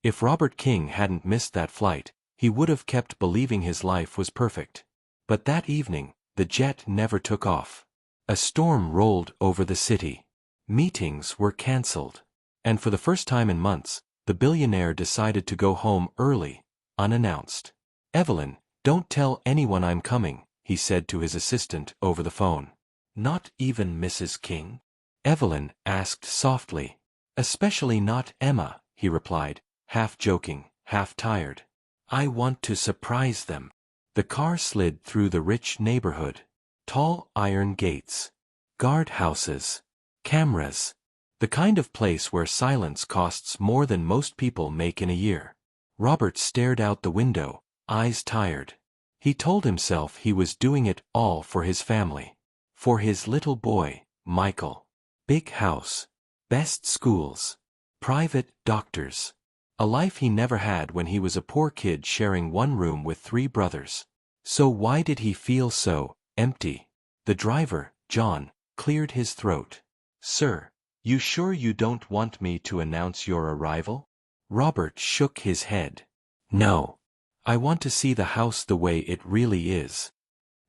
If Robert King hadn't missed that flight, he would have kept believing his life was perfect. But that evening, the jet never took off. A storm rolled over the city. Meetings were cancelled. And for the first time in months, the billionaire decided to go home early, unannounced. "Evelyn, don't tell anyone I'm coming," he said to his assistant over the phone. "Not even Mrs. King?" Evelyn asked softly. "Especially not Emma," he replied, half joking, half tired. "I want to surprise them." The car slid through the rich neighborhood. Tall iron gates. Guardhouses. Cameras. The kind of place where silence costs more than most people make in a year. Robert stared out the window, eyes tired. He told himself he was doing it all for his family. For his little boy, Michael. Big house. Best schools. Private doctors. A life he never had when he was a poor kid sharing one room with 3 brothers. So why did he feel so empty? The driver, John, cleared his throat. "Sir, you sure you don't want me to announce your arrival?" Robert shook his head. "No. I want to see the house the way it really is."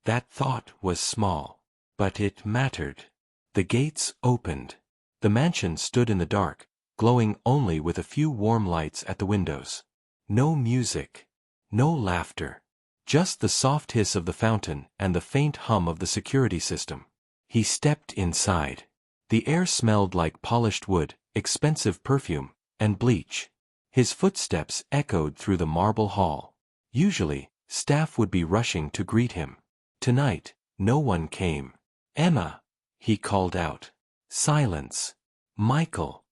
That thought was small. But it mattered. The gates opened. The mansion stood in the dark, glowing only with a few warm lights at the windows. No music. No laughter. Just the soft hiss of the fountain and the faint hum of the security system. He stepped inside. The air smelled like polished wood, expensive perfume, and bleach. His footsteps echoed through the marble hall. Usually, staff would be rushing to greet him. Tonight, no one came. "Emma," he called out. Silence. "Michael."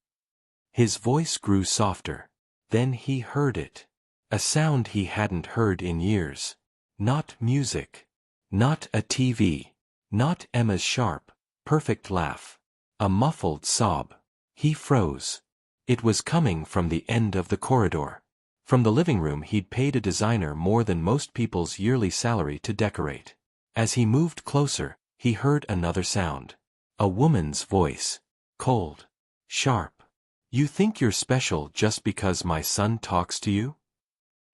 His voice grew softer. Then he heard it. A sound he hadn't heard in years. Not music. Not a TV. Not Emma's sharp, perfect laugh. A muffled sob. He froze. It was coming from the end of the corridor. From the living room he'd paid a designer more than most people's yearly salary to decorate. As he moved closer, he heard another sound. A woman's voice. Cold. Sharp. "You think you're special just because my son talks to you?"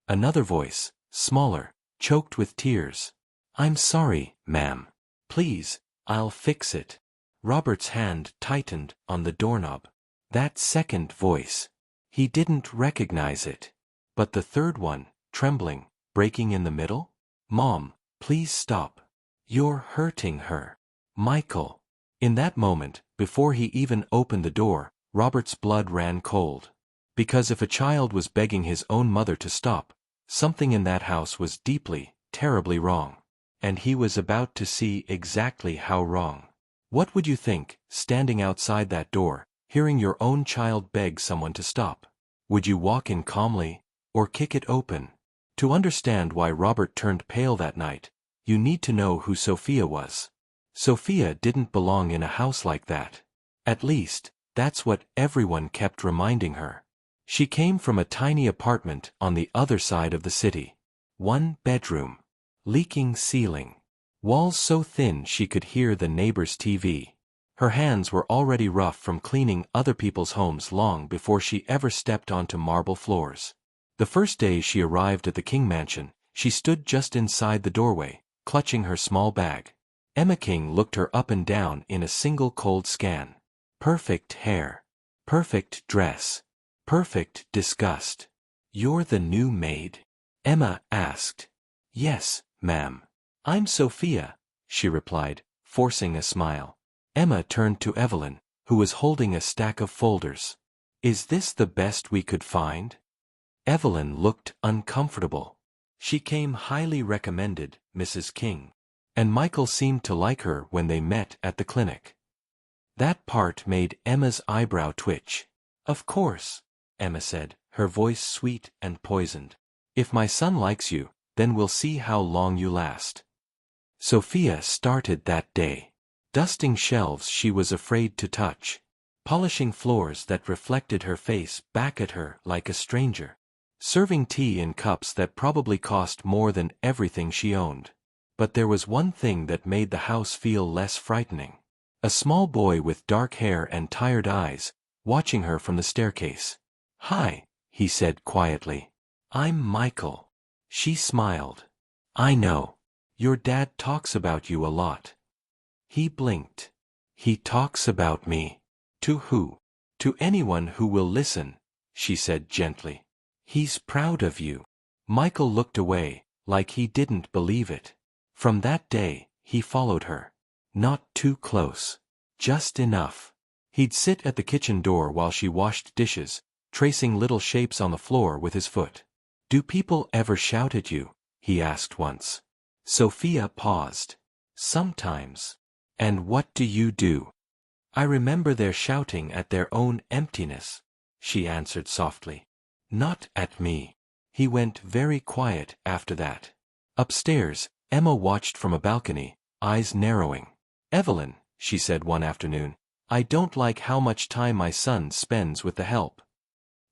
Another voice, smaller, choked with tears. "I'm sorry, ma'am. Please, I'll fix it." Robert's hand tightened on the doorknob. That second voice. He didn't recognize it. But the third one, trembling, breaking in the middle? "Mom, please stop. You're hurting her. Michael." In that moment, before he even opened the door, Robert's blood ran cold. Because if a child was begging his own mother to stop, something in that house was deeply, terribly wrong. And he was about to see exactly how wrong. What would you think, standing outside that door, hearing your own child beg someone to stop? Would you walk in calmly, or kick it open? To understand why Robert turned pale that night, you need to know who Sophia was. Sophia didn't belong in a house like that. At least, that's what everyone kept reminding her. She came from a tiny apartment on the other side of the city. 1 bedroom. Leaking ceiling. Walls so thin she could hear the neighbor's TV. Her hands were already rough from cleaning other people's homes long before she ever stepped onto marble floors. The first day she arrived at the King mansion, she stood just inside the doorway, clutching her small bag. Emma King looked her up and down in a single cold scan. Perfect hair. Perfect dress. Perfect disgust. "You're the new maid?" Emma asked. "Yes, ma'am. I'm Sophia," she replied, forcing a smile. Emma turned to Evelyn, who was holding a stack of folders. "Is this the best we could find?" Evelyn looked uncomfortable. She came highly recommended, Mrs. King. And Michael seemed to like her when they met at the clinic. That part made Emma's eyebrow twitch. "Of course," Emma said, her voice sweet and poisoned. "If my son likes you, then we'll see how long you last." Sophia started that day. Dusting shelves she was afraid to touch. Polishing floors that reflected her face back at her like a stranger. Serving tea in cups that probably cost more than everything she owned. But there was one thing that made the house feel less frightening. A small boy with dark hair and tired eyes, watching her from the staircase. "Hi," he said quietly. I'm Michael. She smiled. I know. Your dad talks about you a lot. He blinked. He talks about me. To who? To anyone who will listen, she said gently. He's proud of you. Michael looked away, like he didn't believe it. From that day, he followed her. Not too close. Just enough. He'd sit at the kitchen door while she washed dishes, tracing little shapes on the floor with his foot. Do people ever shout at you? He asked once. Sophia paused. Sometimes. And what do you do? I remember their shouting at their own emptiness, she answered softly. Not at me. He went very quiet after that. Upstairs, Emma watched from a balcony, eyes narrowing. Evelyn, she said one afternoon, I don't like how much time my son spends with the help.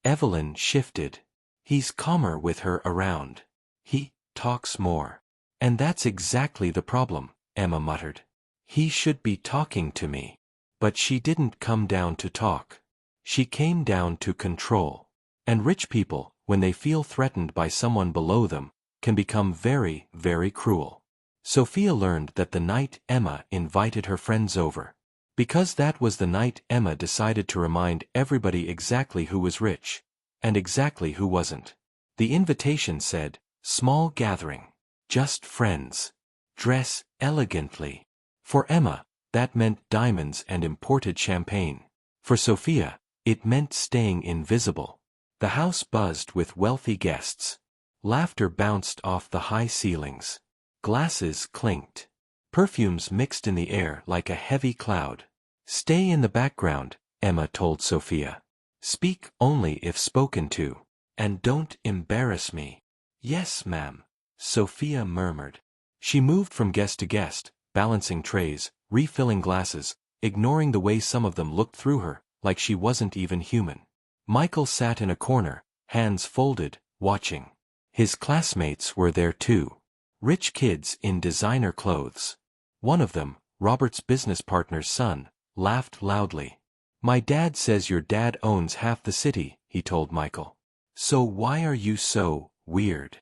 Evelyn shifted. He's calmer with her around. He talks more. And that's exactly the problem, Emma muttered. He should be talking to me. But she didn't come down to talk. She came down to control. And rich people, when they feel threatened by someone below them, can become very, very cruel. Sophia learned that the night Emma invited her friends over. Because that was the night Emma decided to remind everybody exactly who was rich, and exactly who wasn't. The invitation said, small gathering, just friends. Dress elegantly. For Emma, that meant diamonds and imported champagne. For Sophia, it meant staying invisible. The house buzzed with wealthy guests. Laughter bounced off the high ceilings. Glasses clinked. Perfumes mixed in the air like a heavy cloud. Stay in the background, Emma told Sophia. Speak only if spoken to. And don't embarrass me. Yes, ma'am, Sophia murmured. She moved from guest to guest, balancing trays, refilling glasses, ignoring the way some of them looked through her, like she wasn't even human. Michael sat in a corner, hands folded, watching. His classmates were there too. Rich kids in designer clothes. One of them, Robert's business partner's son, laughed loudly. My dad says your dad owns half the city, he told Michael. So why are you so weird?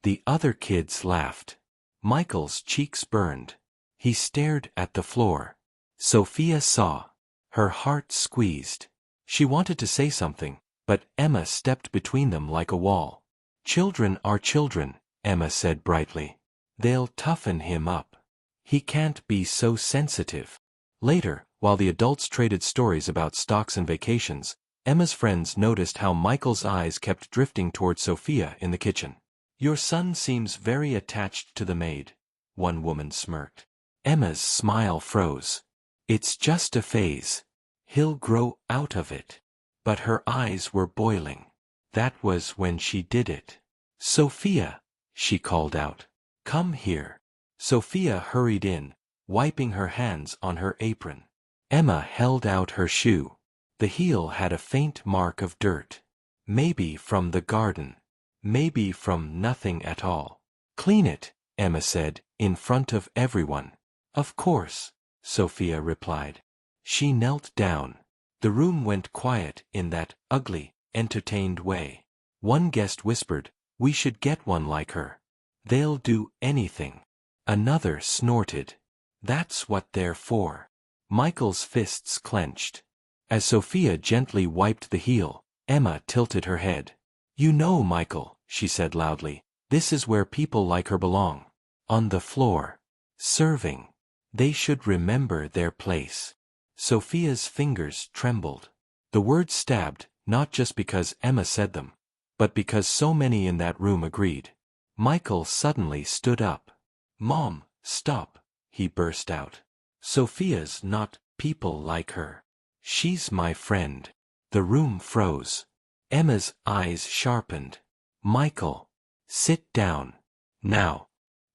The other kids laughed. Michael's cheeks burned. He stared at the floor. Sophia saw. Her heart squeezed. She wanted to say something, but Emma stepped between them like a wall. Children are children, Emma said brightly. They'll toughen him up. He can't be so sensitive. Later, while the adults traded stories about stocks and vacations, Emma's friends noticed how Michael's eyes kept drifting toward Sophia in the kitchen. Your son seems very attached to the maid, one woman smirked. Emma's smile froze. It's just a phase. He'll grow out of it. But her eyes were boiling. That was when she did it. Sophia, she called out. Come here. Sophia hurried in, wiping her hands on her apron. Emma held out her shoe. The heel had a faint mark of dirt. Maybe from the garden. Maybe from nothing at all. Clean it, Emma said, in front of everyone. Of course, Sophia replied. She knelt down. The room went quiet in that ugly, entertained way. One guest whispered, we should get one like her. They'll do anything. Another snorted. That's what they're for. Michael's fists clenched. As Sophia gently wiped the heel, Emma tilted her head. You know, Michael, she said loudly, this is where people like her belong. On the floor. Serving. They should remember their place. Sophia's fingers trembled. The words stabbed, not just because Emma said them, but because so many in that room agreed. Michael suddenly stood up. Mom, stop, he burst out. Sophia's not people like her. She's my friend. The room froze. Emma's eyes sharpened. Michael, sit down. Now.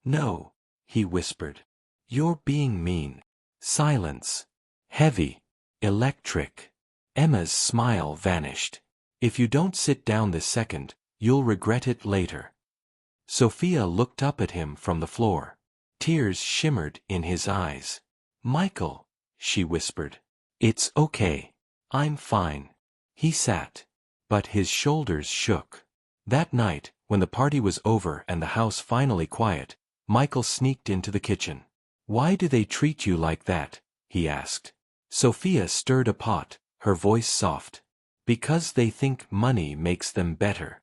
No, he whispered. You're being mean. Silence. Heavy. Electric. Emma's smile vanished. If you don't sit down this second, you'll regret it later. Sophia looked up at him from the floor. Tears shimmered in his eyes. Michael, she whispered. It's okay. I'm fine. He sat. but his shoulders shook. That night, when the party was over and the house finally quiet, Michael sneaked into the kitchen. "Why do they treat you like that?" he asked. Sophia stirred a pot, her voice soft. "Because they think money makes them better."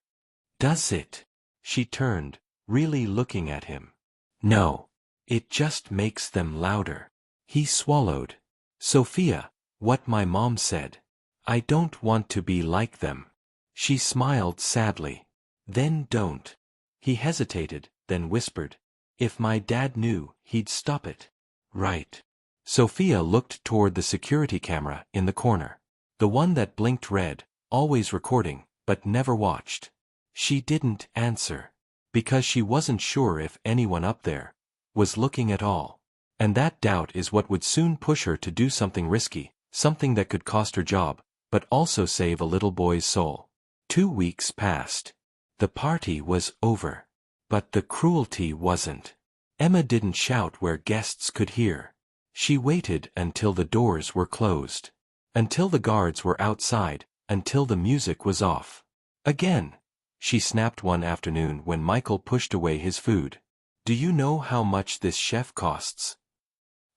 "Does it?" She turned, really looking at him. "No. It just makes them louder." He swallowed. "Sophia, what my mom said. I don't want to be like them." She smiled sadly. "Then don't." He hesitated, then whispered, "If my dad knew, he'd stop it." "Right." Sophia looked toward the security camera in the corner. The one that blinked red, always recording, but never watched. She didn't answer. Because she wasn't sure if anyone up there was looking at all. And that doubt is what would soon push her to do something risky, something that could cost her job, but also save a little boy's soul. 2 weeks passed. The party was over. But the cruelty wasn't. Emma didn't shout where guests could hear. She waited until the doors were closed. Until the guards were outside, until the music was off. Again, she snapped one afternoon when Michael pushed away his food. "Do you know how much this chef costs?"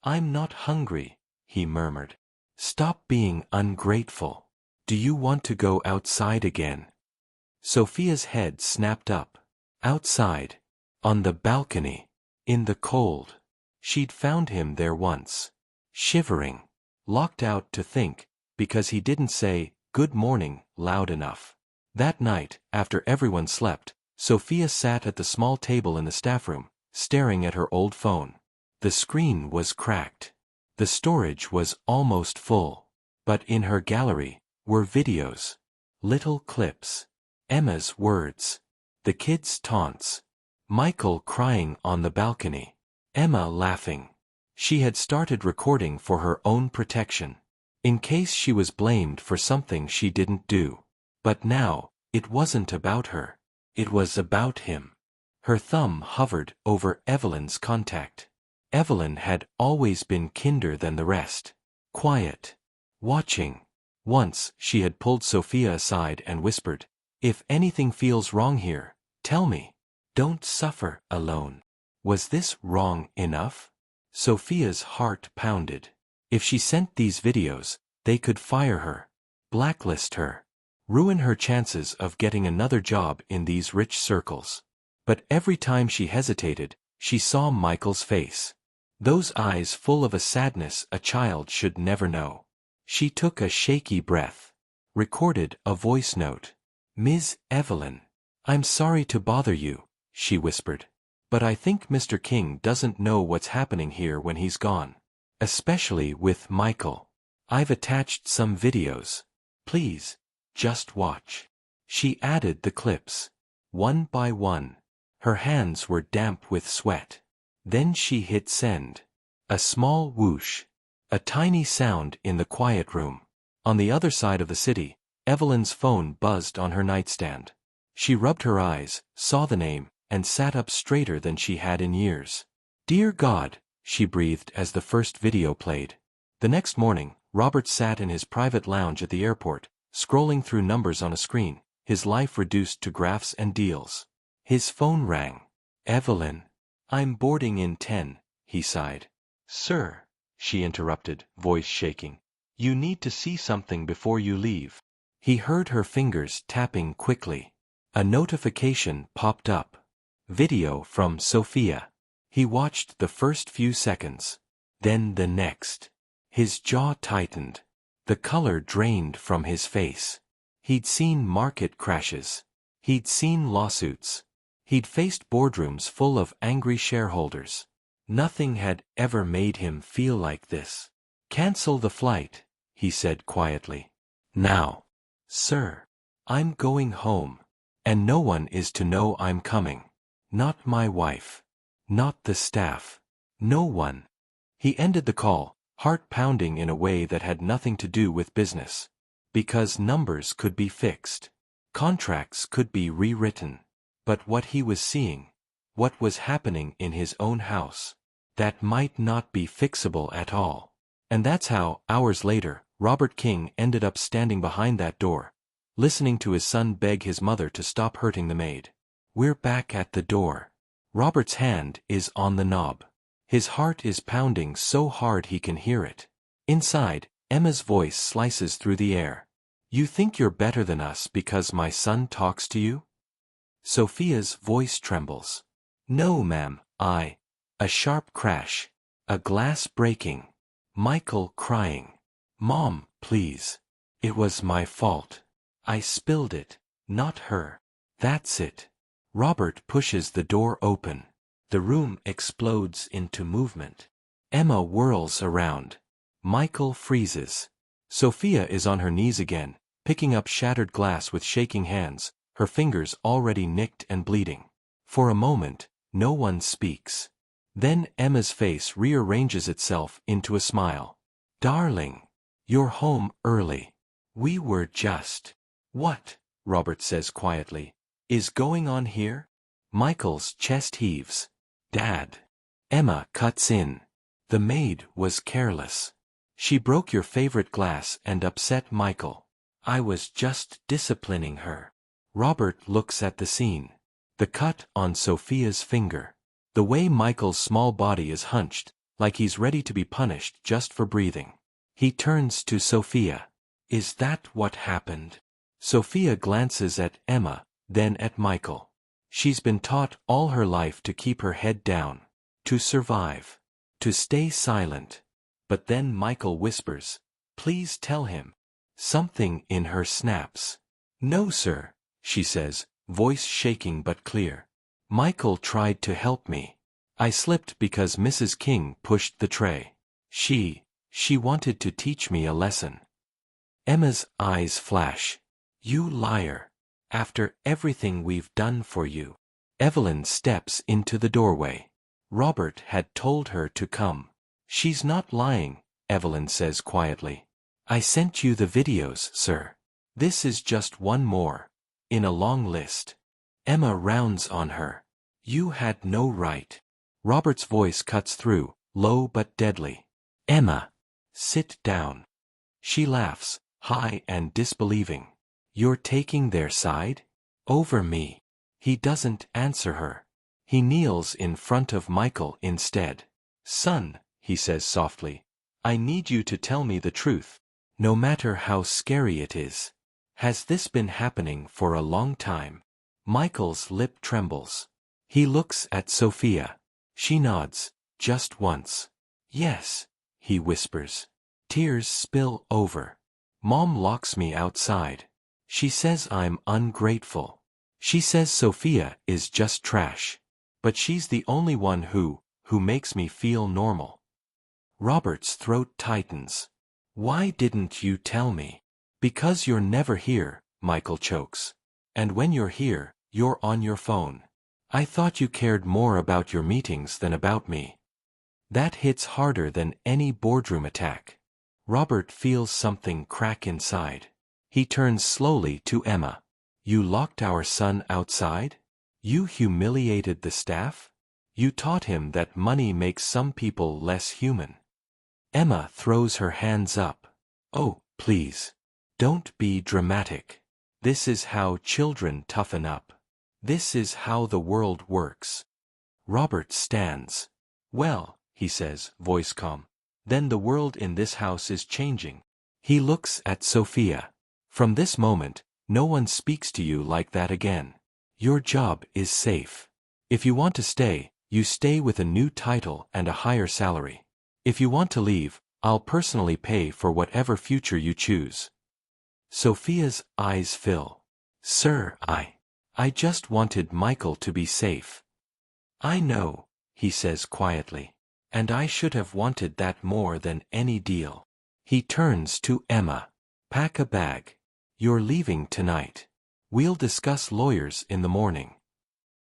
"I'm not hungry," he murmured. "Stop being ungrateful. Do you want to go outside again?" Sophia's head snapped up. Outside. On the balcony. In the cold. She'd found him there once. Shivering. Locked out to think, because he didn't say, "Good morning," loud enough. That night, after everyone slept, Sophia sat at the small table in the staff room, staring at her old phone. The screen was cracked. The storage was almost full. But in her gallery were videos. Little clips. Emma's words. The kids' taunts. Michael crying on the balcony. Emma laughing. She had started recording for her own protection. In case she was blamed for something she didn't do. But now, it wasn't about her. It was about him. Her thumb hovered over Evelyn's contact. Evelyn had always been kinder than the rest. Quiet. Watching. Once, she had pulled Sophia aside and whispered, "If anything feels wrong here, tell me. Don't suffer alone." Was this wrong enough? Sophia's heart pounded. If she sent these videos, they could fire her. Blacklist her. Ruin her chances of getting another job in these rich circles. But every time she hesitated, she saw Michael's face. Those eyes full of a sadness a child should never know. She took a shaky breath. Recorded a voice note. "Ms. Evelyn. I'm sorry to bother you," she whispered. "But I think Mr. King doesn't know what's happening here when he's gone. Especially with Michael. I've attached some videos. Please, just watch." She added the clips. One by one. Her hands were damp with sweat. Then she hit send. A small whoosh. A tiny sound in the quiet room. On the other side of the city, Evelyn's phone buzzed on her nightstand. She rubbed her eyes, saw the name, and sat up straighter than she had in years. "Dear God," she breathed as the first video played. The next morning, Robert sat in his private lounge at the airport, scrolling through numbers on a screen, his life reduced to graphs and deals. His phone rang. "Evelyn. I'm boarding in 10, he sighed. "Sir," she interrupted, voice shaking. "You need to see something before you leave." He heard her fingers tapping quickly. A notification popped up. Video from Sophia. He watched the first few seconds. Then the next. His jaw tightened. The color drained from his face. He'd seen market crashes. He'd seen lawsuits. He'd faced boardrooms full of angry shareholders. Nothing had ever made him feel like this. "Cancel the flight," he said quietly. "Now." "Sir. I'm going home. And no one is to know I'm coming. Not my wife. Not the staff. No one." He ended the call, heart pounding in a way that had nothing to do with business. Because numbers could be fixed. Contracts could be rewritten. But what he was seeing, what was happening in his own house, that might not be fixable at all. And that's how, hours later, Robert King ended up standing behind that door, listening to his son beg his mother to stop hurting the maid. We're back at the door. Robert's hand is on the knob. His heart is pounding so hard he can hear it. Inside, Emma's voice slices through the air. You think you're better than us because my son talks to you? Sophia's voice trembles. No, ma'am, A sharp crash. A glass breaking. Michael crying. Mom, please. It was my fault. I spilled it, not her. That's it. Robert pushes the door open. The room explodes into movement. Emma whirls around. Michael freezes. Sophia is on her knees again, picking up shattered glass with shaking hands, her fingers already nicked and bleeding. For a moment, no one speaks. Then Emma's face rearranges itself into a smile. Darling, you're home early. We were just... What, Robert says quietly, is going on here? Michael's chest heaves. Dad. Emma cuts in. The maid was careless. She broke your favorite glass and upset Michael. I was just disciplining her. Robert looks at the scene. The cut on Sophia's finger. The way Michael's small body is hunched, like he's ready to be punished just for breathing. He turns to Sophia. Is that what happened? Sophia glances at Emma, then at Michael. She's been taught all her life to keep her head down, to survive, to stay silent. But then Michael whispers, please tell him. Something in her snaps. No, sir, she says, voice shaking but clear. Michael tried to help me. I slipped because Mrs. King pushed the tray. She wanted to teach me a lesson. Emma's eyes flash. You liar. After everything we've done for you. Evelyn steps into the doorway. Robert had told her to come. She's not lying, Evelyn says quietly. I sent you the videos, sir. This is just one more. In a long list. Emma rounds on her. You had no right. Robert's voice cuts through, low but deadly. Emma. Sit down. She laughs, high and disbelieving. You're taking their side? Over me. He doesn't answer her. He kneels in front of Michael instead. Son, he says softly, I need you to tell me the truth, no matter how scary it is. Has this been happening for a long time? Michael's lip trembles. He looks at Sophia. She nods, just once. Yes, he whispers. Tears spill over. Mom locks me outside. She says I'm ungrateful. She says Sophia is just trash. But she's the only one who makes me feel normal. Robert's throat tightens. Why didn't you tell me? Because you're never here, Michael chokes. And when you're here, you're on your phone. I thought you cared more about your meetings than about me. That hits harder than any boardroom attack. Robert feels something crack inside. He turns slowly to Emma. You locked our son outside? You humiliated the staff? You taught him that money makes some people less human. Emma throws her hands up. Oh, please. Don't be dramatic. This is how children toughen up. This is how the world works. Robert stands. Well, he says, voice calm. Then the world in this house is changing. He looks at Sophia. From this moment, no one speaks to you like that again. Your job is safe. If you want to stay, you stay with a new title and a higher salary. If you want to leave, I'll personally pay for whatever future you choose. Sophia's eyes fill. Sir, I just wanted Michael to be safe. I know, he says quietly. And I should have wanted that more than any deal. He turns to Emma. Pack a bag. You're leaving tonight. We'll discuss lawyers in the morning.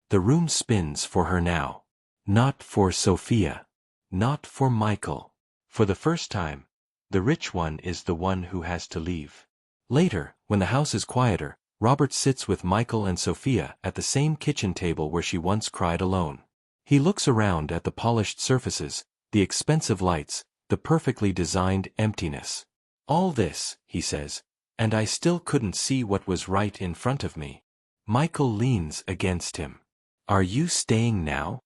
The room spins for her now. Not for Sophia. Not for Michael. For the first time, the rich one is the one who has to leave. Later, when the house is quieter, Robert sits with Michael and Sophia at the same kitchen table where she once cried alone. He looks around at the polished surfaces, the expensive lights, the perfectly designed emptiness. All this, he says, And I still couldn't see what was right in front of me. Michael leans against him. Are you staying now?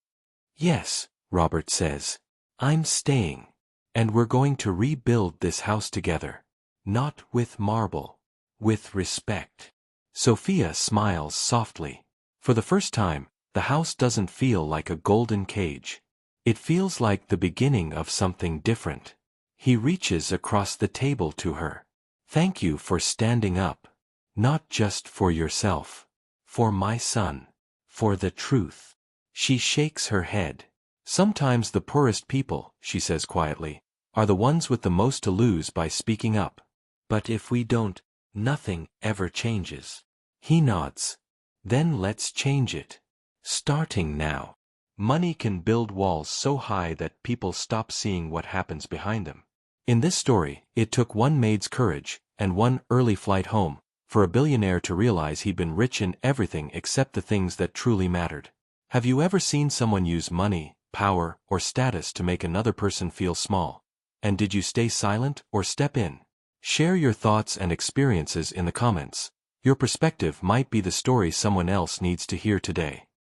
Yes, Robert says. I'm staying. And we're going to rebuild this house together. Not with marble. With respect. Sophia smiles softly. For the first time, the house doesn't feel like a golden cage. It feels like the beginning of something different. He reaches across the table to her. Thank you for standing up. Not just for yourself. For my son. For the truth. She shakes her head. Sometimes the poorest people, she says quietly, are the ones with the most to lose by speaking up. But if we don't, nothing ever changes. He nods. Then let's change it. Starting now. Money can build walls so high that people stop seeing what happens behind them. In this story, it took one maid's courage, and one early flight home, for a billionaire to realize he'd been rich in everything except the things that truly mattered. Have you ever seen someone use money, power, or status to make another person feel small? And did you stay silent or step in? Share your thoughts and experiences in the comments. Your perspective might be the story someone else needs to hear today.